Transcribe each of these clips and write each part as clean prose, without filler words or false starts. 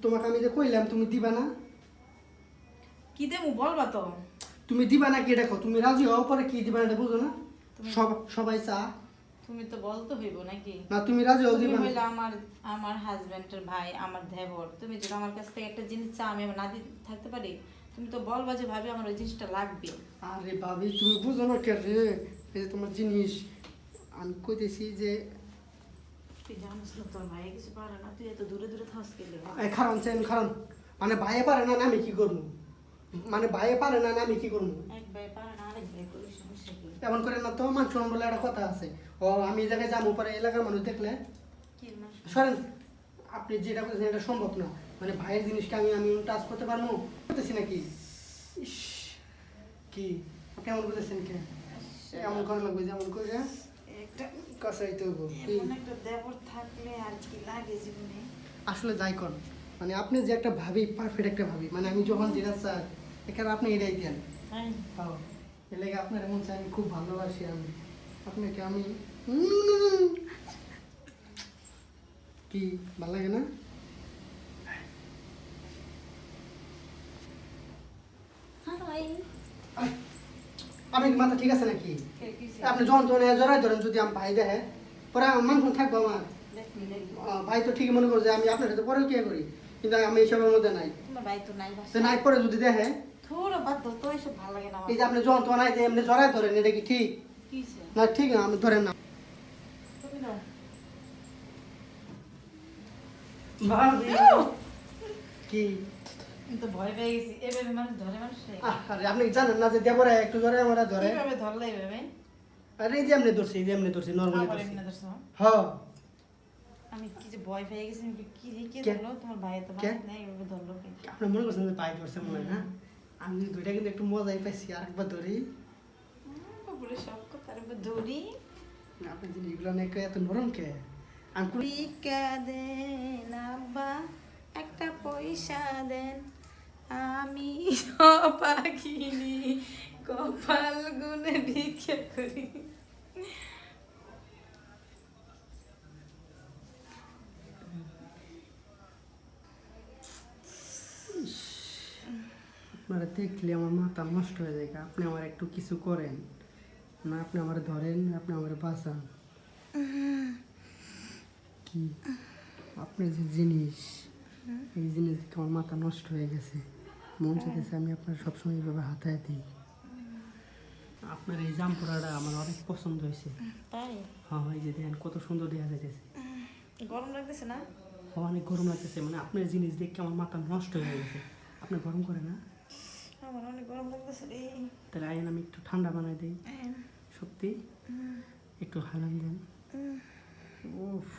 তোমাকে আমি যে কইলাম তুমি দিবা না? কি দেবো বলবা তো? তুমি দিবা না কি দেখো, তুমি রাজি হও পরে কি দিবা এটা বুঝো না? সবাই চা। তুমি তো বলতে হইব নাকি? না তুমি রাজি হও তুমি দিবা না? হইলো আমার হাজবেন্ডের ভাই, আমার দেবর। তুমি যদি আমার কাছ থেকে একটা জিনিস চা, আমি না দিয়ে থাকতে পারি? তুমি তো বলবা যে ভাবি আমার ওই জিনিসটা লাগবে। আরে ভাবি তুমি বুঝো না কে রে? এই যে তোমার জিনিস আমি কইতেছি যে তুই জানিস না তোর ভাই কিছু পারে না, তুই এত দূরে দূরে থাকস গেলে। খারান চেন খারান, মানে ভাইয়ে পারে না আমি কি করবো? মানে ভাইয়ে পারে না আমি কি করবো? এক ভাই পারে না আরেক ভাই করি, সমস্যা কি? এমন করে না তো, মান সম্মান বলে একটা কথা আছে। ও আমি এই জায়গায় যাবো পরে এলাকার মানুষ দেখলে কি মানুষ? সরেন, আপনি যেটা বলছেন এটা সম্ভব না। মানে ভাইয়ের জিনিসটা আমি আমি টাচ করতে পারবো করতেছি নাকি? ইস, কি কেমন বলেছেন কে? এমন করা লাগবে যেমন করে একটা কাছাই তো এমন একটা দেবর থাকলে আর কি লাগে জীবনে। আসলে যাই কর, মানে আপনি যে একটা ভাবি, পারফেক্ট একটা ভাবি, মানে আমি যখন যেটা চাই এখানে আপনি এটাই দেন। তাই? হ্যাঁ, এর লেগে আপনার এমন চাই, আমি খুব ভালোবাসি আমি আপনাকে। আমি কি ভালো লাগে না? আপনি কি মাথা ঠিক আছে নাকি? আপনি যখন তখন জড়াই ধরেন, যদি আমি ভাই দেখে পরে আমার মান থাকবো আমার। ভাই তো ঠিকই মনে করে যে আমি আপনার সাথে পরেও কি করি, কিন্তু আমি এইসবের মধ্যে নাই। তোমার ভাই তো নাই, তো নাই পরে যদি দেখে থোড়া বাদ দাও তো, এসব ভালো লাগে না আমার। এই যে আপনি যখন তখন আইতে এমনি জড়াই ধরেন, এটা কি ঠিক? কিছে? না ঠিক না, আমি ধরেন না। তুমি নাও। কি আমি তো ভয় পেয়ে গেছি, এভাবে মানুষ ধরে মানুষ রে? আরে আপনি জানেন না যে দেবরা একটু ধরে আমরা ধরে? কিভাবে ধরলে এভাবে? আরে এই যে এমনি ধরছি, এই যে এমনি ধরছি, নরমালি আবার ধরছি। এমনি ধরছো? হ্যাঁ। আমি কি যে ভয় পেয়ে গেছি, আমি কি রে, কে কে? ধরলো? তোমার ভাই তো কে? ভাই নাই, এভাবে ধরলো কে? আপনি মনে করছেন যে পাই ধরছে মনে হয় না? আমি দুইটা কিন্তু একটু মজাই পাইছি, আরেকবার ধরি। বাবুরে সব কথার উপর ধরি। আপনি জিনিসগুলো নিয়ে এত নরম কে? আমি কোনো ভিক্ষা দেন আব্বা, একটা পয়সা দেন, আমি পাখিনি কপাল গুনে ভিক্ষা করি। আপনারা দেখলে আমার মাথা নষ্ট হয়ে যায়। আপনি আমার একটু কিছু করেন না, আপনি আমার ধরেন, আপনি আমার বাঁচান। কি আপনার যে জিনিস, এই জিনিস দেখে আমার মাথা নষ্ট হয়ে গেছে। মন চাইতেছে আমি আপনার সবসময় এইভাবে হাতায় দিই। আপনার এই জামপুরাটা আমার অনেক পছন্দ হয়েছে। তাই? হ্যাঁ, এই যে দেখেন কত সুন্দর দেখা যাইতেছে। গরম লাগতেছে না? হ্যাঁ, অনেক গরম লাগতেছে, মানে আপনার জিনিস দেখে আমার মাথা নষ্ট হয়ে গেছে। আপনি গরম করে না? আমার অনেক গরম লাগতেছে রে। তাহলে আইন আমি একটু ঠান্ডা বানাই দিই। সত্যি একটু হালান দেন। উফ,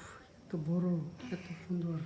এত বড়, এত সুন্দর।